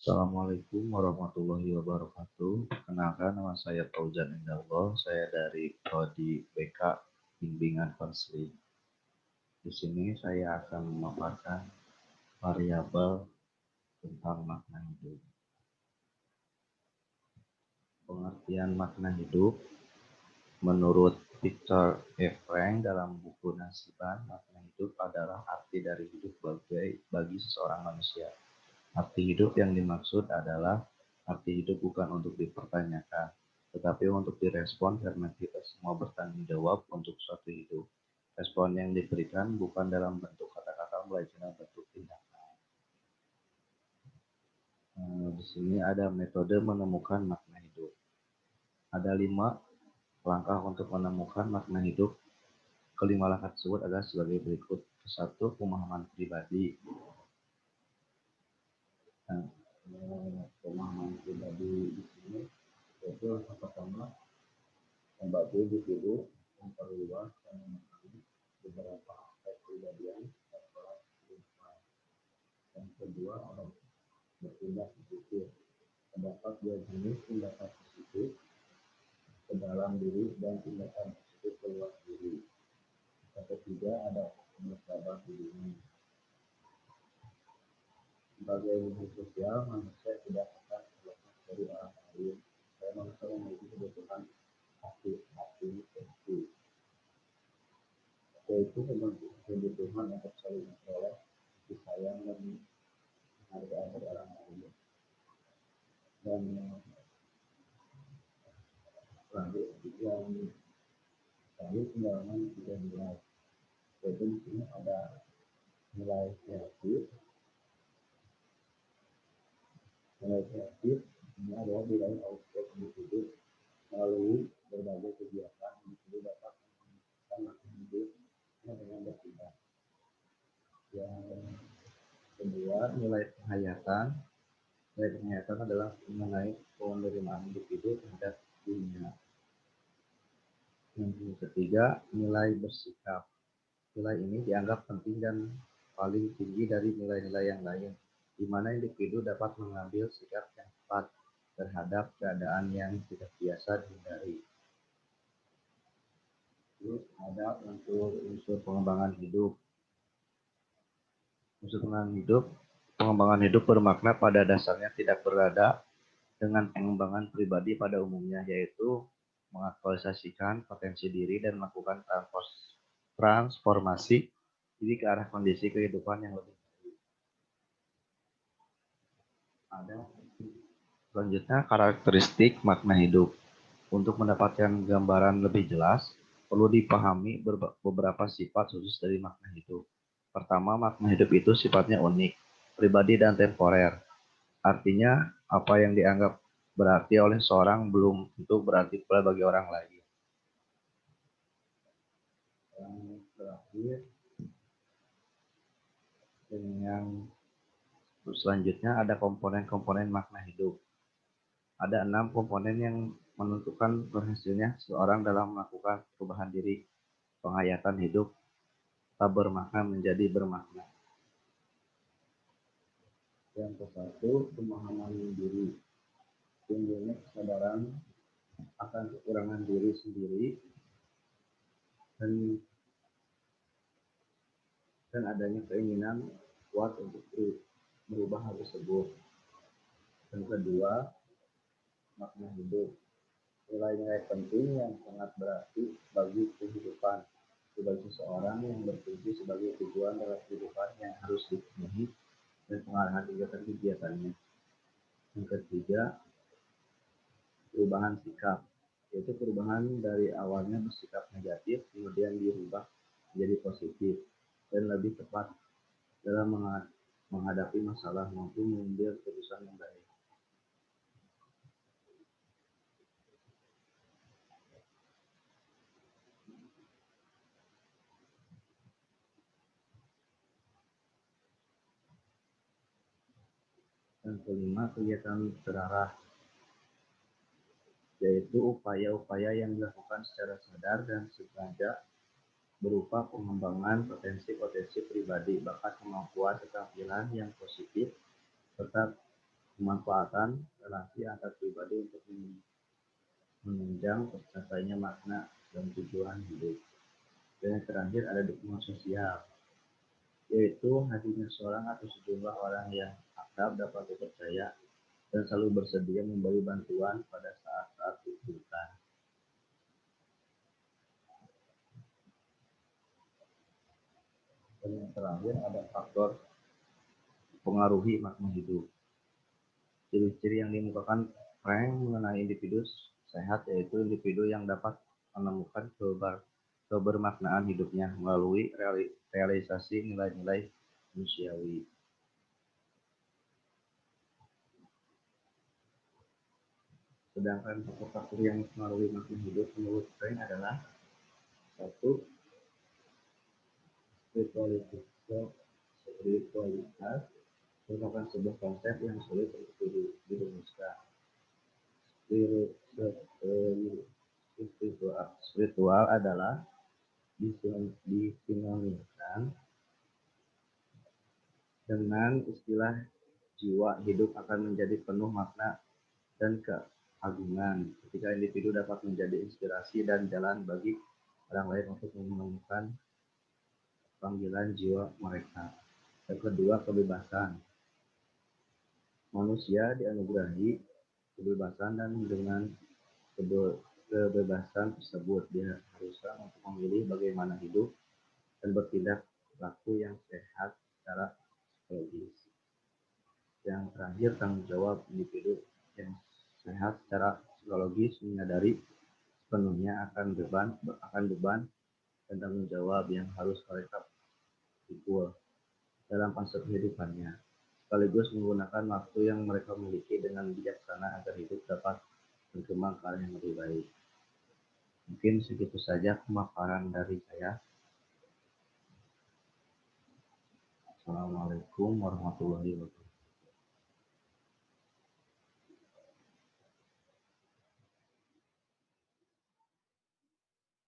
Assalamualaikum warahmatullahi wabarakatuh. Kenalkan, nama saya Fauzan Indallah. Saya dari Prodi BK Bimbingan Konseling. Di sini saya akan memaparkan variabel tentang makna hidup. Pengertian makna hidup menurut Viktor E. Frank dalam buku Nasiban, makna hidup adalah arti dari hidup bagi seseorang manusia. Arti hidup yang dimaksud adalah arti hidup bukan untuk dipertanyakan, tetapi untuk direspon karena kita semua bertanggung jawab untuk suatu hidup. Respon yang diberikan bukan dalam bentuk kata-kata, melainkan dalam bentuk tindakan. Di sini ada metode menemukan makna hidup. Ada 5 langkah untuk menemukan makna hidup. Kelima langkah tersebut adalah sebagai berikut. Satu, pemahaman pribadi. Nah, pemahaman pribadi di sini yaitu yang pertama, membantu individu memperluas dan memahami beberapa aspek kepribadian serta kehidupan. Yang kedua, ada bertindak positif. Terdapat dua jenis tindakan positif, ke dalam diri dan tindakan positif keluar diri. Yang ketiga, ada bersahabat dirinya. Sebagai makhluk sosial, manusia tidak akan terlepas dari orang lain. Saya manusia memiliki kebutuhan hati seperti yaitu kebutuhan untuk saling memperoleh kasih sayang dan menghargai dari orang lain. Dan yang terakhir pendalaman tiga nilai, yaitu di sini ada nilai kreatif. Nilai kreatif ini adalah nilai output individu melalui berbagai kegiatan individu dapat menunjukkan makna hidupnya dengan bertindak. Yang kedua, nilai penghayatan. Nilai penghayatan adalah mengenai penerimaan individu terhadap dunia. Yang ketiga, nilai bersikap. Nilai ini dianggap penting dan paling tinggi dari nilai-nilai yang lain, di mana individu dapat mengambil sikap yang tepat terhadap keadaan yang tidak biasa dihindari. Terus ada unsur pengembangan hidup. Unsur pengembangan hidup bermakna pada dasarnya tidak berada dengan pengembangan pribadi pada umumnya, yaitu mengaktualisasikan potensi diri dan melakukan transformasi diri ke arah kondisi kehidupan yang lebih baik. Ada selanjutnya karakteristik makna hidup. Untuk mendapatkan gambaran lebih jelas, perlu dipahami beberapa sifat khusus dari makna hidup. Pertama, makna hidup itu sifatnya unik, pribadi dan temporer. Artinya, apa yang dianggap berarti oleh seorang belum tentu berarti pula bagi orang lain. Yang terakhir, yang selanjutnya ada komponen-komponen makna hidup. Ada 6 komponen yang menentukan berhasilnya seorang dalam melakukan perubahan diri, penghayatan hidup, tak bermakna menjadi bermakna. Yang ke-1, pemahaman diri. Timbulnya kesadaran akan kekurangan diri sendiri dan adanya keinginan kuat untuk merubah hal tersebut. Yang kedua, makna hidup. Nilai-nilai penting yang sangat berarti bagi kehidupan sebagai seseorang yang berfungsi sebagai tujuan dalam kehidupan yang harus dipenuhi dan pengarahan kegiatan-kegiatannya. Yang ketiga, perubahan sikap, yaitu perubahan dari awalnya bersikap negatif kemudian dirubah menjadi positif dan lebih tepat dalam menghadapi masalah maupun mengambil keputusan yang baik. Yang kelima, kegiatan terarah, yaitu upaya-upaya yang dilakukan secara sadar dan sengaja berupa pengembangan potensi-potensi pribadi, bakat, kemampuan, keterampilan yang positif, serta Pemanfaatan relasi antar pribadi untuk menunjang tercapainya makna dan tujuan hidup. Dan yang terakhir ada dukungan sosial, yaitu hadirnya seorang atau sejumlah orang yang akrab dapat dipercaya dan selalu bersedia memberi bantuan pada saat-saat dibutuhkan. Dan yang terakhir ada faktor pengaruhi makna hidup. Ciri-ciri yang dimukakan Frank mengenai individu sehat yaitu individu yang dapat menemukan kebermaknaan hidupnya melalui realisasi nilai-nilai manusiawi. Sedangkan faktor-faktor yang mempengaruhi makna hidup menurut Frank adalah satu, spiritualitas merupakan sebuah konsep yang sulit untuk dirumuskan. Spiritual adalah disinonikan dengan istilah jiwa hidup akan menjadi penuh makna dan keagungan ketika individu dapat menjadi inspirasi dan jalan bagi orang lain untuk menemukan panggilan jiwa mereka. Yang kedua, kebebasan. Manusia dianugerahi kebebasan dan dengan kebebasan tersebut diharuskan untuk memilih bagaimana hidup dan bertindak laku yang sehat secara psikologis. Yang terakhir, tanggung jawab individu yang sehat secara psikologis menyadari sepenuhnya akan beban dan tanggung jawab yang harus mereka pikul dalam fase kehidupannya, sekaligus menggunakan waktu yang mereka miliki dengan bijaksana agar hidup dapat berkembang ke arah yang lebih baik. Mungkin segitu saja pemaparan dari saya. Assalamualaikum warahmatullahi wabarakatuh.